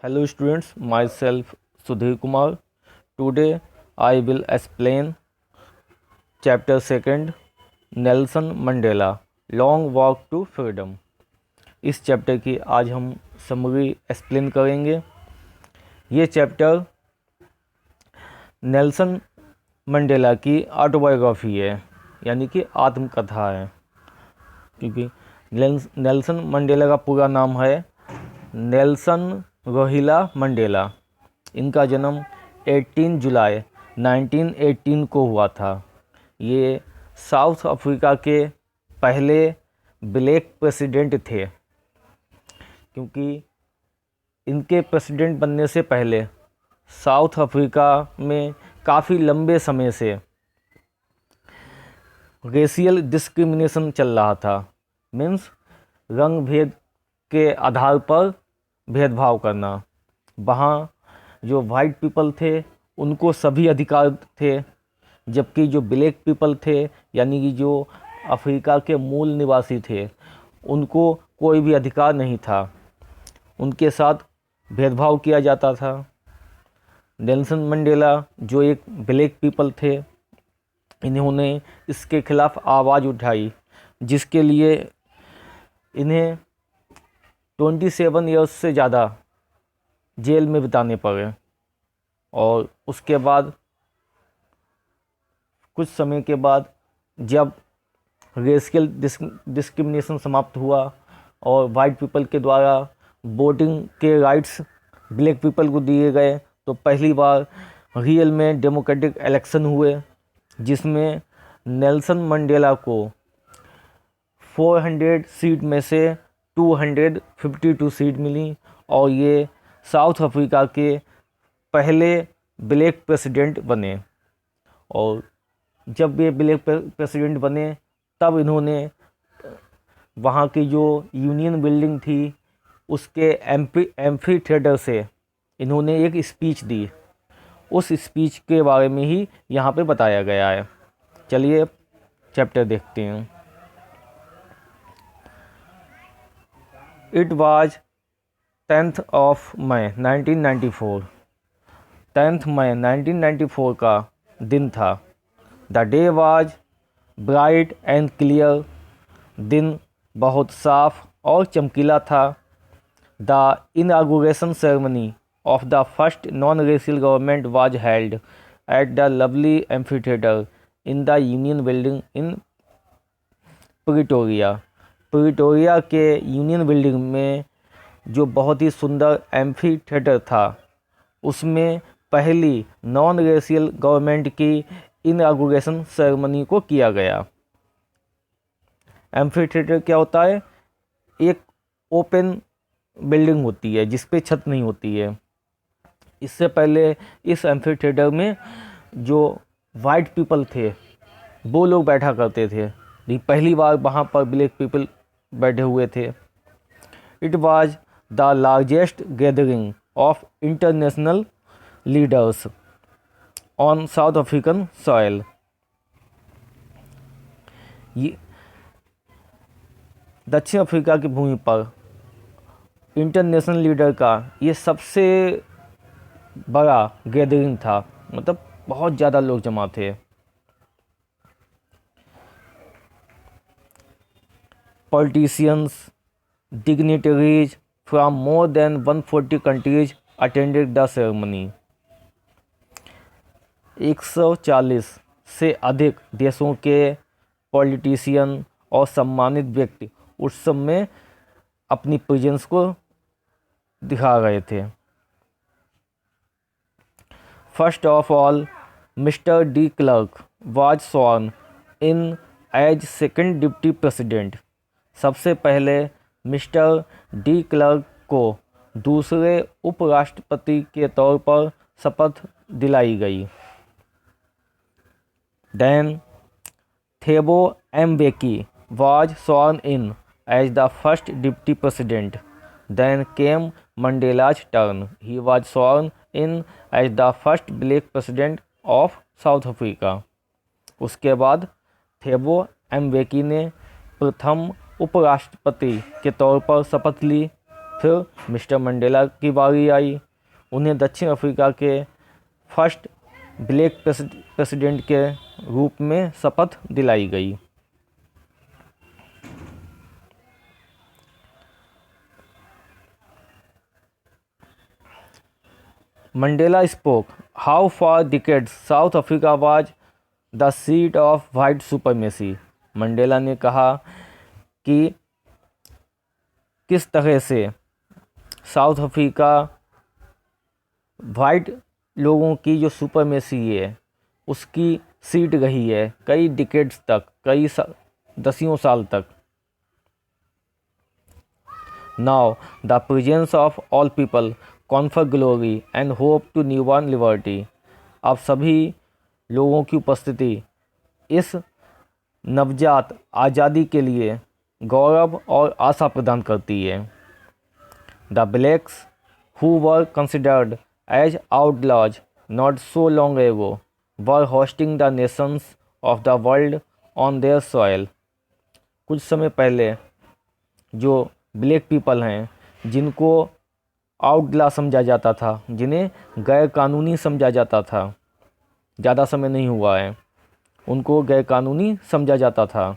Hello students, myself Sudhir Kumar. Today I will explain chapter 2 Nelson Mandela Long Walk to Freedom. इस chapter की आज हम summary explain करेंगे। ये chapter Nelson Mandela की autobiography है, यानी कि आत्मकथा है, क्योंकि नेल्सन मंडेला का पूरा नाम है नेल्सन रोहिला मंडेला। इनका जन्म 18 जुलाई 1918 को हुआ था। ये साउथ अफ्रीका के पहले ब्लैक प्रेसिडेंट थे, क्योंकि इनके प्रेसिडेंट बनने से पहले साउथ अफ्रीका में काफ़ी लंबे समय से रेशियल डिस्क्रिमिनेशन चल रहा था। मीन्स रंग भेद के आधार पर भेदभाव करना। वहाँ जो वाइट पीपल थे उनको सभी अधिकार थे, जबकि जो ब्लैक पीपल थे, यानी कि जो अफ्रीका के मूल निवासी थे, उनको कोई भी अधिकार नहीं था। उनके साथ भेदभाव किया जाता था। नेल्सन मंडेला जो एक ब्लैक पीपल थे, इन्होंने इसके खिलाफ आवाज़ उठाई, जिसके लिए इन्हें 27 ईयर्स से ज़्यादा जेल में बिताने पड़े। और उसके बाद कुछ समय के बाद जब रेशियल डिस्क्रिमिनेशन समाप्त हुआ और वाइट पीपल के द्वारा वोटिंग के राइट्स ब्लैक पीपल को दिए गए, तो पहली बार रियल में डेमोक्रेटिक इलेक्शन हुए, जिसमें नेल्सन मंडेला को 400 सीट में से 252 सीट मिली और ये साउथ अफ्रीका के पहले ब्लैक प्रेसिडेंट बने। और जब ये ब्लैक प्रेसिडेंट बने, तब इन्होंने वहाँ की जो यूनियन बिल्डिंग थी उसके एम्फी थिएटर से इन्होंने एक स्पीच दी। उस स्पीच के बारे में ही यहाँ पे बताया गया है। चलिए चैप्टर देखते हैं। It was 10th of May 1994। 10th मई 1994 का दिन था। The day was bright and clear. दिन बहुत साफ और चमकीला था। The inauguration ceremony of the first non racial government was held at the lovely amphitheatre in the union building in Pretoria. Pretoria के यूनियन बिल्डिंग में जो बहुत ही सुंदर एम्फी थिएटर था, उसमें पहली नॉन रेशियल गवर्नमेंट की इनागुरेशन सेरेमनी को किया गया। एम्फी थिएटर क्या होता है? एक ओपन बिल्डिंग होती है जिस पे छत नहीं होती है। इससे पहले इस एम्फी थिएटर में जो वाइट पीपल थे वो लोग बैठा करते थे, लेकिन पहली बार वहाँ पर ब्लैक पीपल बैठे हुए थे। It was the largest gathering of international leaders on south African soil. ये दक्षिण अफ्रीका की भूमि पर इंटरनेशनल लीडर का ये सबसे बड़ा गैदरिंग था, मतलब बहुत ज़्यादा लोग जमा थे। Politicians, dignitaries from more than 140 countries attended the ceremony। 140 से अधिक देशों के पॉलिटिशियन और सम्मानित व्यक्ति उत्सव में अपनी प्रेजेंस को दिखा रहे थे। First of all, mister de Klerk was sworn in as second deputy president. सबसे पहले मिस्टर डी क्लर्क को दूसरे उपराष्ट्रपति के तौर पर शपथ दिलाई गई। Then Thabo Mbeki was sworn in as the first deputy president. Then came Mandela's turn. He was sworn in as the first black president of South Africa. उसके बाद थेबो एम्बेकी ने प्रथम उपराष्ट्रपति के तौर पर शपथ ली। फिर मिस्टर मंडेला की बारी आई। उन्हें दक्षिण अफ्रीका के फर्स्ट ब्लैक प्रेसिडेंट के रूप में शपथ दिलाई गई। Mandela spoke how for decades South Africa was the seat of white supremacy। Mandela ने कहा कि किस तरह से साउथ अफ्रीका वाइट लोगों की जो सुपरमेसी है उसकी सीट रही है कई डिकेड्स तक, कई दसियों साल तक। Now the presence of all people confer glory and hope to newborn liberty. अब सभी लोगों की उपस्थिति इस नवजात आज़ादी के लिए गौरव और आशा प्रदान करती है। The blacks who were considered as outlaws not so long ago were hosting the nations of the world on their soil. कुछ समय पहले जो ब्लैक पीपल हैं, जिनको आउटला समझा जाता था, जिन्हें गैर कानूनी समझा जाता था, ज़्यादा समय नहीं हुआ है, उनको गैर कानूनी समझा जाता था,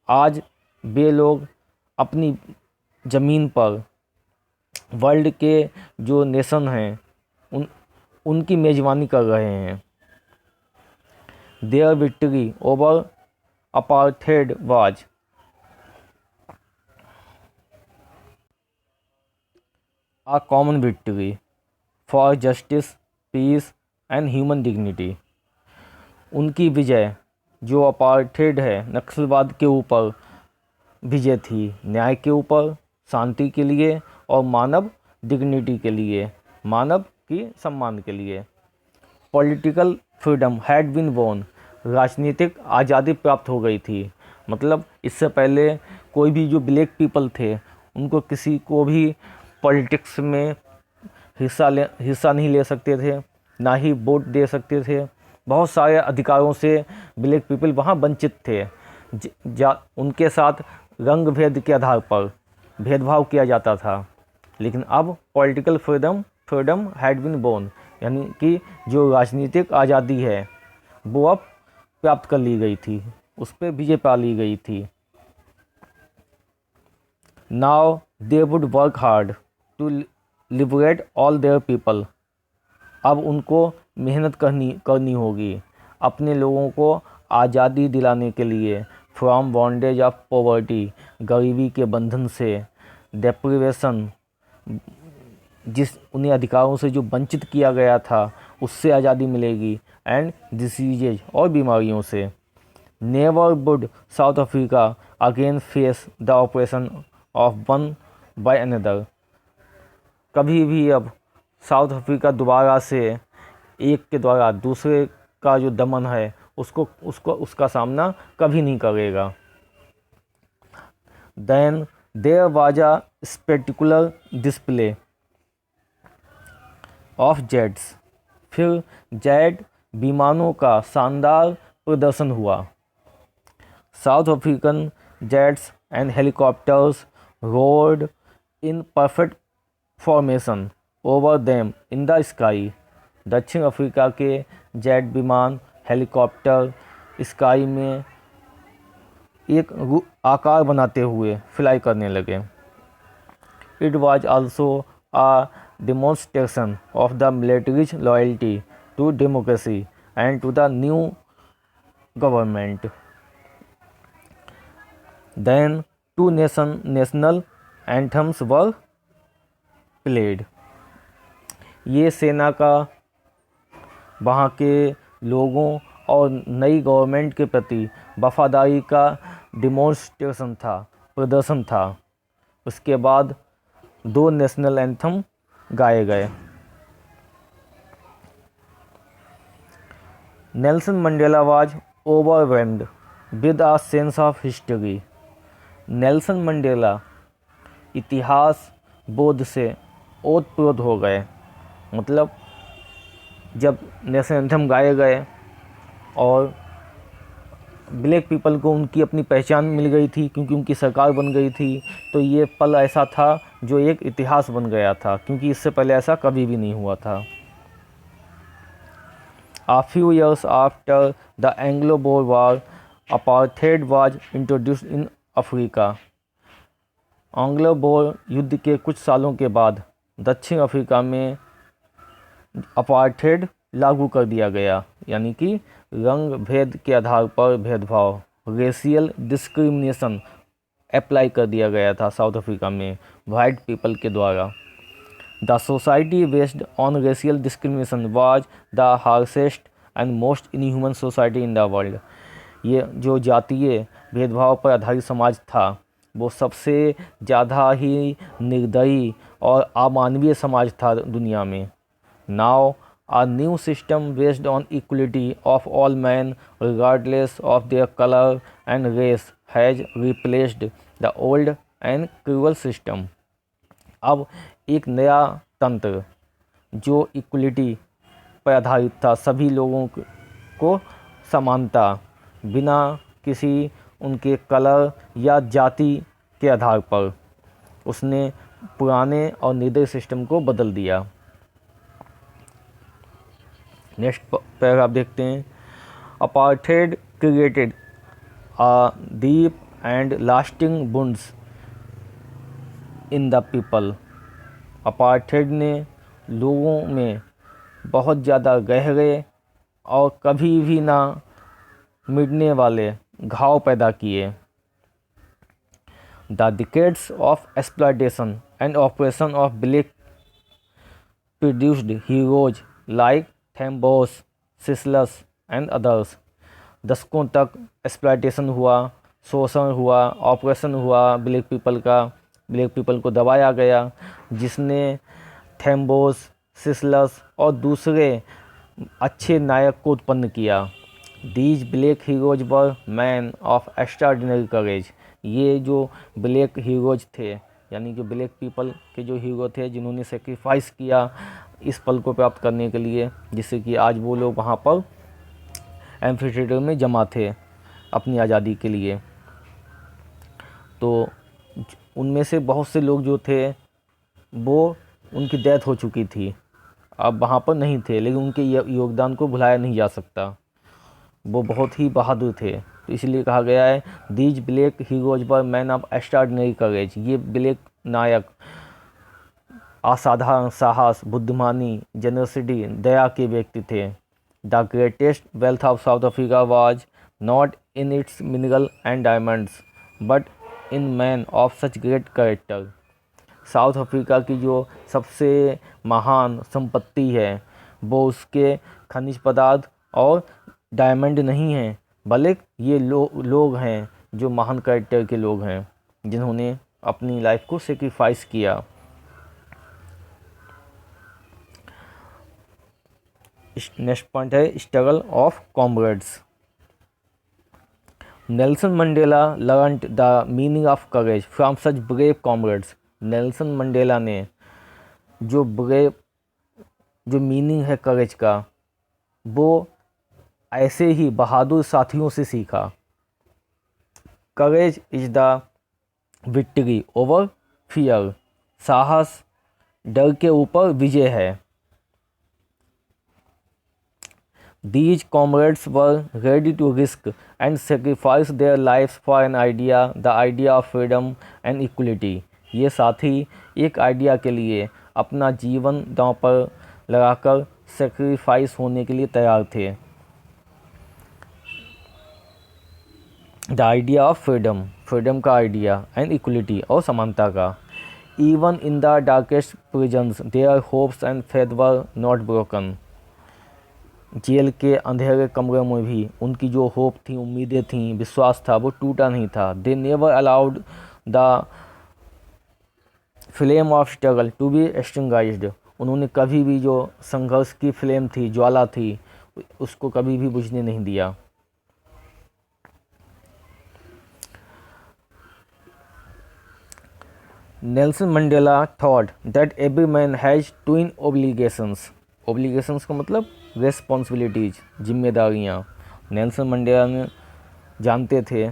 आज वे लोग अपनी ज़मीन पर वर्ल्ड के जो नेशन हैं उनकी मेज़बानी कर रहे हैं। There victory over apartheid was a common victory for justice, peace and human dignity। उनकी विजय जो अपार्थेड है, नक्सलवाद के ऊपर विजय थी, न्याय के ऊपर, शांति के लिए और मानव डिग्निटी के लिए, मानव की सम्मान के लिए। Political freedom had been won. राजनीतिक आज़ादी प्राप्त हो गई थी। मतलब इससे पहले कोई भी जो ब्लैक पीपल थे उनको किसी को भी पॉलिटिक्स में हिस्सा नहीं ले सकते थे, ना ही वोट दे सकते थे। बहुत सारे अधिकारों से ब्लैक पीपल वहाँ वंचित थे। उनके साथ रंग भेद के आधार पर भेदभाव किया जाता था। लेकिन अब political freedom had been born, यानी कि जो राजनीतिक आज़ादी है वो अब प्राप्त कर ली गई थी, उस पर विजय पा ली गई थी। Now they would work hard to liberate all their people. अब उनको मेहनत करनी होगी अपने लोगों को आज़ादी दिलाने के लिए, फ्रॉम बॉन्डेज ऑफ पॉवर्टी, गरीबी के बंधन से, डेप्रिवेशन, जिस उन्हें अधिकारों से जो वंचित किया गया था उससे आज़ादी मिलेगी, एंड डिसीजेज और बीमारियों से। Never would south Africa again face the operation of one by another. कभी भी अब साउथ अफ्रीका दोबारा से एक के द्वारा दूसरे का जो दमन है उसका सामना कभी नहीं करेगा। Then there was a spectacular display of jets. फिर जेट विमानों का शानदार प्रदर्शन हुआ। South African jets and helicopters rode in perfect formation over them in the sky. दक्षिण अफ्रीका के जेट विमान, हेलीकॉप्टर स्काई में एक आकार बनाते हुए फ्लाई करने लगे। It was also a demonstration of the military's loyalty to democracy and to the new government. Then two national anthems were played. ये सेना का, वहाँ के लोगों और नई गवर्नमेंट के प्रति वफादारी का डिमॉन्स्ट्रेशन था, प्रदर्शन था। उसके बाद दो नेशनल एंथम गाए गए। Nelson Mandela was overwhelmed with a sense of history. Nelson Mandela इतिहास बोध से ओतप्रोत हो गए। मतलब जब नेशनल एंथम गाए गए और ब्लैक पीपल को उनकी अपनी पहचान मिल गई थी, क्योंकि उनकी सरकार बन गई थी, तो ये पल ऐसा था जो एक इतिहास बन गया था, क्योंकि इससे पहले ऐसा कभी भी नहीं हुआ था। A few years after the Anglo-Boer War, apartheid was introduced in Africa. Anglo bore युद्ध के कुछ सालों के बाद दक्षिण अफ्रीका में अपार्थेड लागू कर दिया गया, यानी कि रंग भेद के आधार पर भेदभाव, रेशियल डिस्क्रिमिनेशन अप्लाई कर दिया गया था साउथ अफ्रीका में वाइट पीपल के द्वारा। The society based on racial discrimination was the harshest and most inhuman society in the world. ये जो जातीय भेदभाव पर आधारित समाज था वो सबसे ज़्यादा ही निर्दयी और अमानवीय समाज था दुनिया में। Now a new system based on equality of all men regardless of their color and race has replaced the old and cruel system. अब एक नया तंत्र जो इक्वलिटी पर आधारित था, सभी लोगों को समानता बिना किसी उनके कलर या जाति के आधार पर, उसने पुराने और निर्दयी सिस्टम को बदल दिया। नेक्स्ट पैराग्राफ देखते हैं। Apartheid created a deep and lasting wounds in the people. Apartheid ने लोगों में बहुत ज़्यादा गहरे और कभी भी ना मिटने वाले घाव पैदा किए। The decades of exploitation and oppression of black produced heroes like Tambos, Sisulus and others. दशकों तक एक्सप्लॉयटेशन हुआ, शोषण हुआ, ऑपरेशन हुआ ब्लैक पीपल को दबाया गया, जिसने थैम्बोस, सिसलस और दूसरे अच्छे नायक को उत्पन्न किया। These black heroes were men of extraordinary courage. ये जो ब्लैक हीरोज थे, यानी कि ब्लैक पीपल के जो हीरो थे जिन्होंने सेक्रीफाइस किया इस पल को प्राप्त करने के लिए, जिससे कि आज वो लोग वहाँ पर एम्फीथिएटर में जमा थे अपनी आज़ादी के लिए। तो उनमें से बहुत से लोग जो थे वो उनकी डेथ हो चुकी थी, अब वहाँ पर नहीं थे, लेकिन उनके योगदान को भुलाया नहीं जा सकता। वो बहुत ही बहादुर थे, तो इसलिए कहा गया है these black heroes were men of extraordinary courage. ये ब्लैक नायक असाधारण साहस, बुद्धिमानी, जेनरसिटी, दया के व्यक्ति थे। The greatest wealth of South Africa was not in its mineral and diamonds but in man of such great character. South Africa की जो सबसे महान संपत्ति है वो उसके खनिज पदार्थ और डायमंड नहीं हैं, बल्कि ये लोग हैं जो महान कैरेक्टर के लोग हैं, जिन्होंने अपनी लाइफ को सेक्रीफाइस किया। नेक्स्ट पॉइंट है struggle of comrades. Nelson Mandela learned the meaning of courage from such brave comrades. Nelson Mandela ने जो मीनिंग है करेज का वो ऐसे ही बहादुर साथियों से सीखा। Courage is the victory over fear. साहस डर के ऊपर विजय है। These comrades were ready to risk and sacrifice their lives for an idea, the idea of freedom and equality. ये साथी एक आइडिया के लिए अपना जीवन दांव पर लगाकर सेक्रीफाइस होने के लिए तैयार थे। द आइडिया ऑफ फ्रीडम का आइडिया, एंड इक्वलिटी और समानता का। Even in the darkest prisons their hopes and faith were not broken. Jail के अंधेरे कमरे में भी उनकी जो होप थी, उम्मीदें थी, विश्वास था, वो टूटा नहीं था। They never allowed the flame of struggle to be extinguished. उन्होंने कभी भी जो संघर्ष की फ्लेम थी, ज्वाला थी, उसको कभी भी बुझने नहीं दिया। Nelson Mandela thought that every man has twin obligations. Obligations का मतलब रेस्पॉन्सिबिलिटीज़, जिम्मेदारियाँ। नेल्सन मंडेला ने जानते थे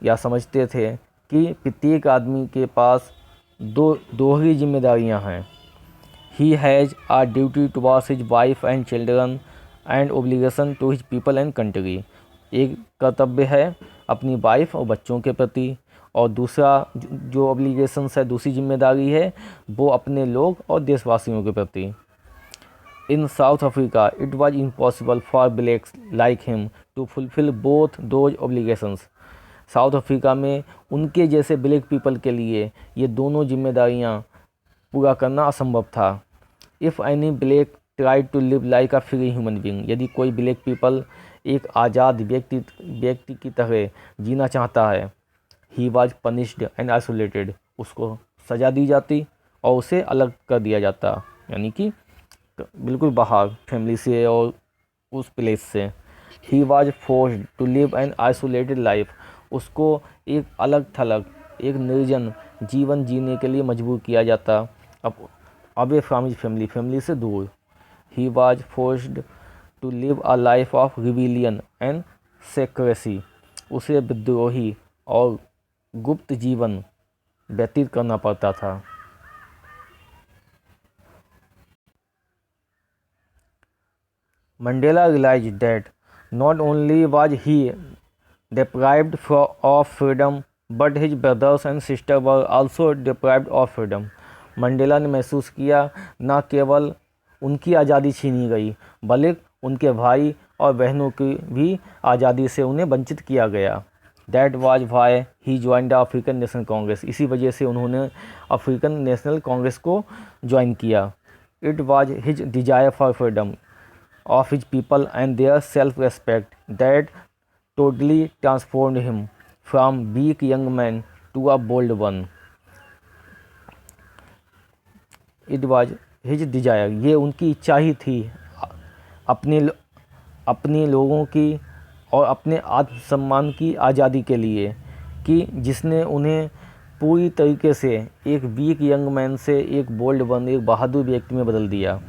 या समझते थे कि प्रत्येक आदमी के पास दो दोहरी जिम्मेदारियां हैं। He has a duty towards his wife and children and obligation to his people and country. एक कर्तव्य है अपनी वाइफ और बच्चों के प्रति, और दूसरा जो ओब्लिगेशंस है, दूसरी जिम्मेदारी है, वो अपने लोग और देशवासियों के प्रति। In South Africa it was impossible for blacks like him to fulfil both those obligations. South Africa में उनके जैसे ब्लैक पीपल के लिए ये दोनों जिम्मेदारियां पूरा करना असंभव था। If any black try to live like a free human being, यदि कोई ब्लैक पीपल एक आज़ाद व्यक्ति की तरह जीना चाहता है, he was punished and isolated, उसको सज़ा दी जाती और उसे अलग कर दिया जाता, यानी कि बिल्कुल बाहर फैमिली से और उस प्लेस से। He was forced to live an isolated life, उसको एक अलग थलग, एक निर्जन जीवन जीने के लिए मजबूर किया जाता, अब away from his family, family से दूर। He was forced to live a life of rebellion and secrecy, उसे विद्रोही और गुप्त जीवन व्यतीत करना पड़ता था। Mandela realized that not only was he deprived of freedom, but his brothers and sisters were also deprived of freedom. Mandela ने महसूस किया न केवल उनकी आज़ादी छीनी गई, बल्कि उनके भाई और बहनों की भी आज़ादी से उन्हें वंचित किया गया। That was why he joined the African National Congress. इसी वजह से उन्होंने अफ्रीकन नेशनल कांग्रेस को ज्वाइन किया। It was his desire for freedom of his people and their self-respect that totally transformed him from weak young man to a bold one. It was his desire, ये उनकी इच्छा ही थी अपने लोगों की और अपने आत्मसम्मान की आज़ादी के लिए, कि जिसने उन्हें पूरी तरीके से एक वीक यंग मैन से एक बोल्ड वन, एक बहादुर व्यक्ति में बदल दिया।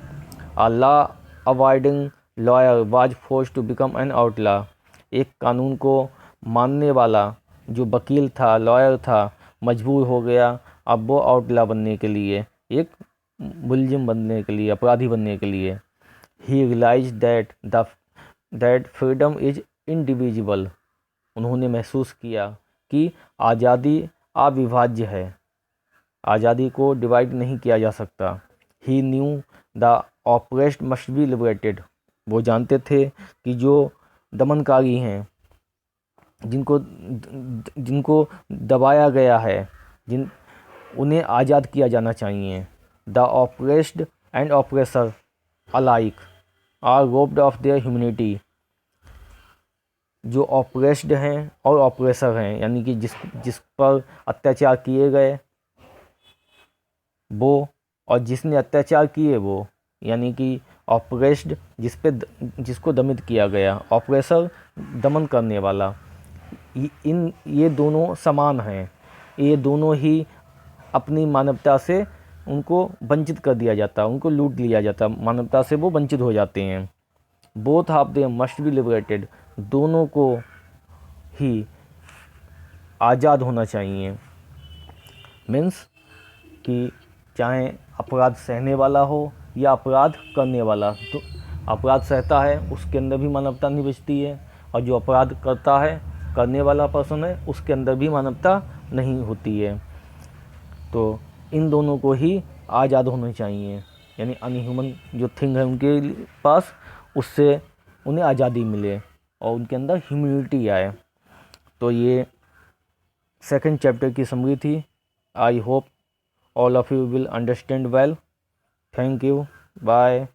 A law abiding lawyer was force to become an outlaw, एक कानून को मानने वाला जो वकील था, लॉयर था, मजबूर हो गया अब वो आउटला बनने के लिए, एक मुलजिम बनने के लिए, अपराधी बनने के लिए। He realise that freedom is individual, उन्होंने महसूस किया कि आज़ादी अविभाज्य है, आज़ादी को डिवाइड नहीं किया जा सकता। He knew the oppressed must be liberated, वो जानते थे कि जो दमनकारी हैं, जिनको दबाया गया है, उन्हें आज़ाद किया जाना चाहिए। The oppressed and oppressor alike are robbed of their humanity, जो ऑप्रेस्ड हैं और ऑप्रेसर हैं, यानी कि जिस पर अत्याचार किए गए वो, और जिसने अत्याचार किए वो, यानी कि ऑप्रेस्ड जिसको दमित किया गया, ऑप्रेसर दमन करने वाला, ये दोनों समान हैं, ये दोनों ही अपनी मानवता से उनको वंचित कर दिया जाता, उनको लूट लिया जाता, मानवता से वो वंचित हो जाते हैं। Both of them must be liberated, दोनों को ही आज़ाद होना चाहिए। मीन्स कि चाहे अपराध सहने वाला हो या अपराध करने वाला, तो अपराध सहता है उसके अंदर भी मानवता नहीं बचती है, और जो अपराध करता है, करने वाला पर्सन है, उसके अंदर भी मानवता नहीं होती है। तो इन दोनों को ही आज़ाद होना चाहिए, यानी अनह्यूमन जो थिंग है उनके पास, उससे उन्हें आज़ादी मिले और उनके अंदर ह्यूमैनिटी आए। तो ये सेकंड चैप्टर की समरी थी। I hope all of you will understand well. Thank you. Bye.